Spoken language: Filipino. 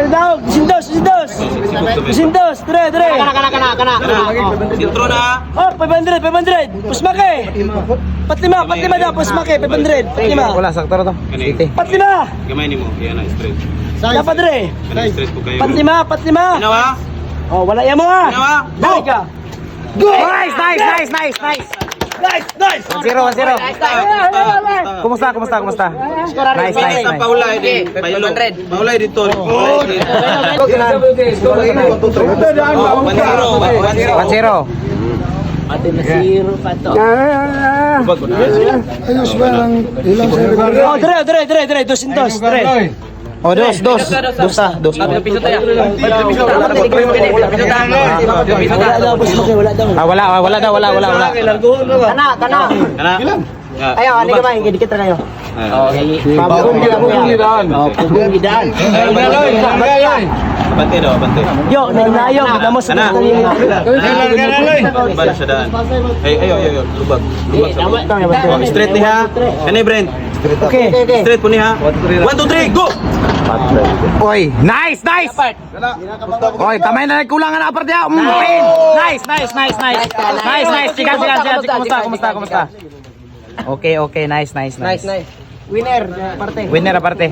daw, sindos, dire. Kana. Sintro na. Oh, 500. Pusmake. Patlima daw, pusmake, 500. Patlima. Wala, sakto na to. City. Patlima. Gamay nimo. Yan na straight. Dapat dire. Kana straight ko kayo. Patlima. Ginawa? Oh, wala yan mo ha. Ginawa? Dali ka. Nice. 1-0. Kumusta? Nice. Paulay din. Paulay dito. 1-0. Ate na zero pa to. Ayos ba lang ilang sa Oh, dire, dos, dire. Oh, dos. Wala daw. Kana. Ayo, ano ka ba? Dikit na kayo. Pabong gidaan. Abante. Yo, nayo, namos sa kanina. Bala sa daan. Ayo. Lubag. Straight ni ha. Kani Brent. Okay. Straight po ni ha. 1 2 3 go. Oy, nice. Oy, kamay na nagkulangan na aparte. Nice. Sikat. Kumusta? Okay, nice. Winner, parte. Winner aparte.